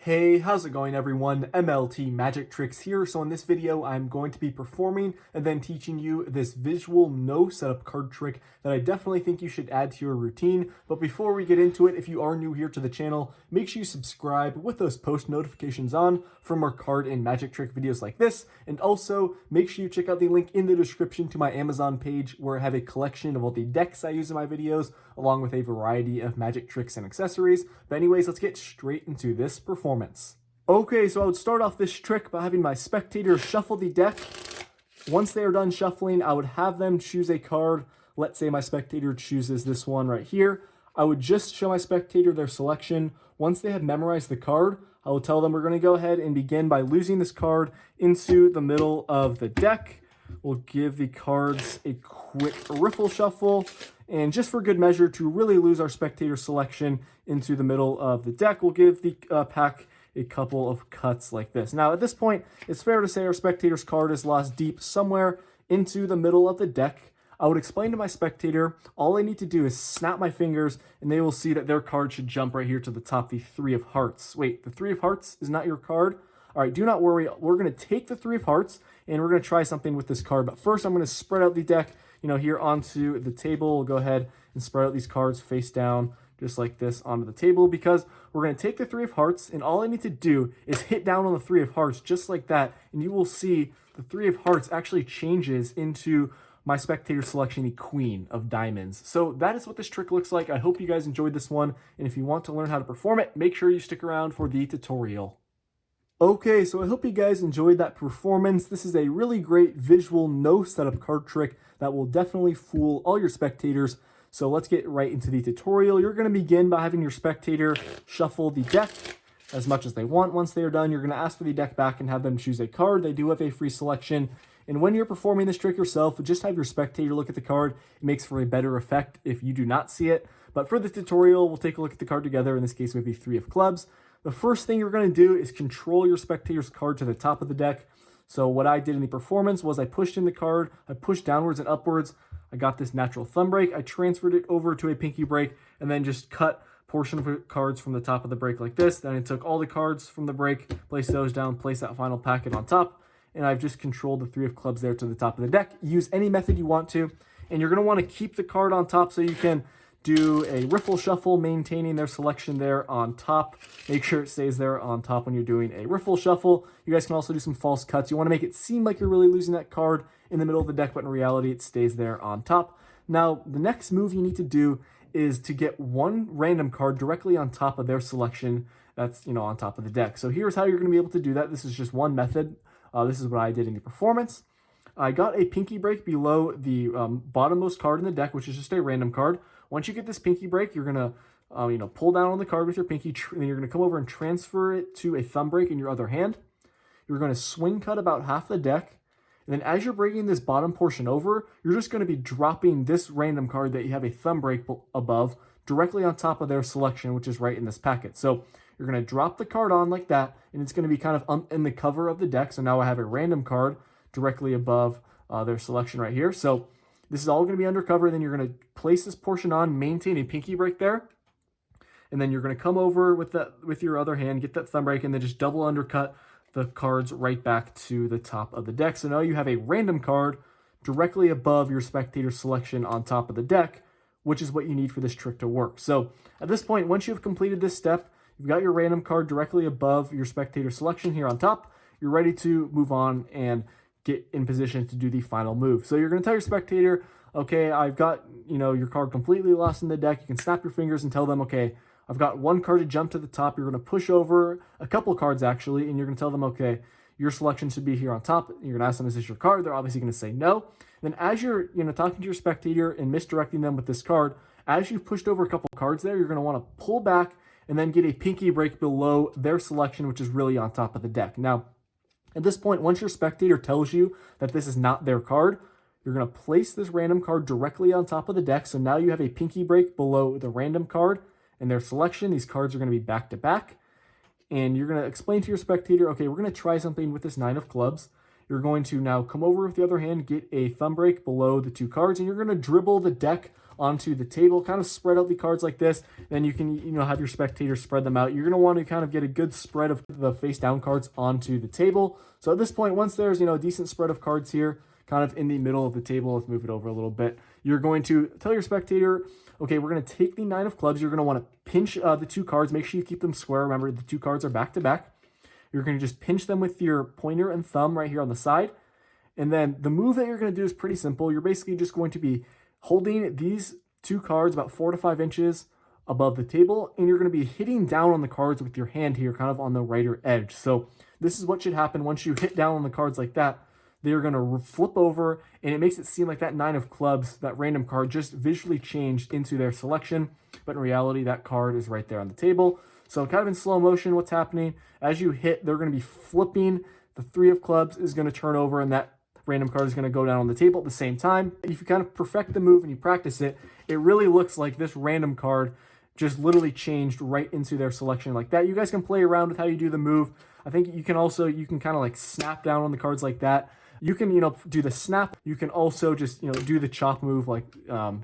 Hey, how's it going everyone? MLT Magic Tricks here. So in this video, I'm going to be performing and then teaching you this visual no setup card trick that I definitely think you should add to your routine. But before we get into it, if you are new here to the channel, make sure you subscribe with those post notifications on for more card and magic trick videos like this. And also make sure you check out the link in the description to my Amazon page where I have a collection of all the decks I use in my videos, along with a variety of magic tricks and accessories. But anyways, let's get straight into this performance. Okay, so I would start off this trick by having my spectator shuffle the deck. Once they are done shuffling, I would have them choose a card. Let's say my spectator chooses this one right here. I would just show my spectator their selection. Once they have memorized the card, I will tell them we're going to go ahead and begin by losing this card into the middle of the deck. We'll give the cards a quick riffle shuffle. And just for good measure, to really lose our spectator selection into the middle of the deck, we'll give the pack a couple of cuts like this. Now, at this point, it's fair to say our spectator's card is lost deep somewhere into the middle of the deck. I would explain to my spectator, all I need to do is snap my fingers, and they will see that their card should jump right here to the top, the Three of Hearts. Wait, the Three of Hearts is not your card? All right, do not worry. We're going to take the Three of Hearts, and we're going to try something with this card. But first, I'm going to spread out the deck, here onto the table. We'll go ahead and spread out these cards face down, just like this onto the table, because we're going to take the Three of Hearts, and all I need to do is hit down on the Three of Hearts just like that, and you will see the Three of Hearts actually changes into my spectator selection, the Queen of Diamonds. So that is what this trick looks like. I hope you guys enjoyed this one, and if you want to learn how to perform it, make sure you stick around for the tutorial. Okay, so I hope you guys enjoyed that performance. This is a really great visual no setup card trick that will definitely fool all your spectators. So let's get right into the tutorial. You're going to begin by having your spectator shuffle the deck as much as they want. Once they are done, you're going to ask for the deck back and have them choose a card. They do have a free selection. And when you're performing this trick yourself, just have your spectator look at the card. It makes for a better effect if you do not see it. But for the tutorial, we'll take a look at the card together. In this case, we have the Three of Clubs. The first thing you're going to do is control your spectator's card to the top of the deck. So what I did in the performance was I pushed in the card, I pushed downwards and upwards. I got this natural thumb break. I transferred it over to a pinky break and then just cut portion of the cards from the top of the break like this. Then I took all the cards from the break, placed those down, placed that final packet on top, and I've just controlled the Three of Clubs there to the top of the deck. Use any method you want to, and you're going to want to keep the card on top so you can do a riffle shuffle, maintaining their selection there on top. Make sure it stays there on top when you're doing a riffle shuffle. You guys can also do some false cuts. You want to make it seem like you're really losing that card in the middle of the deck, but in reality, it stays there on top. Now, the next move you need to do is to get one random card directly on top of their selection that's, on top of the deck. So here's how you're going to be able to do that. This is just one method. This is what I did in the performance. I got a pinky break below the bottommost card in the deck, which is just a random card. Once you get this pinky break, you're going to, pull down on the card with your pinky, and then you're going to come over and transfer it to a thumb break in your other hand. You're going to swing cut about half the deck, and then as you're bringing this bottom portion over, you're just going to be dropping this random card that you have a thumb break above directly on top of their selection, which is right in this packet. So you're going to drop the card on like that, and it's going to be kind of in the cover of the deck. So now I have a random card directly above their selection right here. So this is all going to be undercover. Then you're going to place this portion on, maintain a pinky break there. And then you're going to come over with your other hand, get that thumb break, and then just double undercut the cards right back to the top of the deck. So now you have a random card directly above your spectator selection on top of the deck, which is what you need for this trick to work. So at this point, once you've completed this step, you've got your random card directly above your spectator selection here on top. You're ready to move on and get in position to do the final move. So you're going to tell your spectator, okay, I've got, your card completely lost in the deck. You can snap your fingers and tell them, okay, I've got one card to jump to the top. You're going to push over a couple cards actually, and you're going to tell them, okay, your selection should be here on top. You're going to ask them, is this your card? They're obviously going to say no. Then as you're, talking to your spectator and misdirecting them with this card, as you've pushed over a couple cards there, you're going to want to pull back and then get a pinky break below their selection, which is really on top of the deck. Now, at this point, once your spectator tells you that this is not their card, you're going to place this random card directly on top of the deck. So now you have a pinky break below the random card and their selection. These cards are going to be back to back. And you're going to explain to your spectator, okay, we're going to try something with this Nine of Clubs. You're going to now come over with the other hand, get a thumb break below the two cards, and you're going to dribble the deck onto the table. Kind of spread out the cards like this. Then you can, have your spectators spread them out. You're going to want to kind of get a good spread of the face down cards onto the table. So at this point, once there's, a decent spread of cards here, kind of in the middle of the table, let's move it over a little bit. You're going to tell your spectator, okay, we're going to take the 9 of clubs. You're going to want to pinch the 2 cards. Make sure you keep them square. Remember, the 2 cards are back to back. You're going to just pinch them with your pointer and thumb right here on the side. And then the move that you're going to do is pretty simple. You're basically just going to be holding these 2 cards about 4 to 5 inches above the table, and you're going to be hitting down on the cards with your hand here, kind of on the righter edge. So this is what should happen once you hit down on the cards like that. They're going to flip over, and it makes it seem like that 9 of clubs, that random card, just visually changed into their selection. But in reality, that card is right there on the table. So kind of in slow motion, what's happening, as you hit, they're going to be flipping. The 3 of clubs is going to turn over, and that random card is going to go down on the table at the same time. If you kind of perfect the move and you practice it, it really looks like this random card just literally changed right into their selection like that. You guys can play around with how you do the move. I think you can kind of like snap down on the cards like that. You can, do the snap. You can also just, do the chop move, like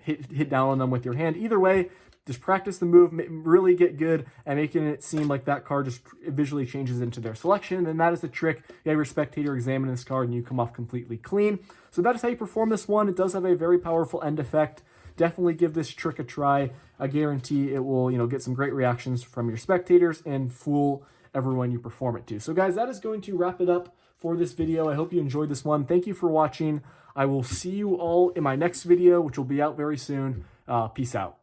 hit down on them with your hand. Either way, just practice the move, really get good at making it seem like that card just visually changes into their selection. And that is the trick. You have your spectator examine this card and you come off completely clean. So that is how you perform this one. It does have a very powerful end effect. Definitely give this trick a try. I guarantee it will, get some great reactions from your spectators and fool everyone you perform it to. So guys, that is going to wrap it up for this video. I hope you enjoyed this one. Thank you for watching. I will see you all in my next video, which will be out very soon. Peace out.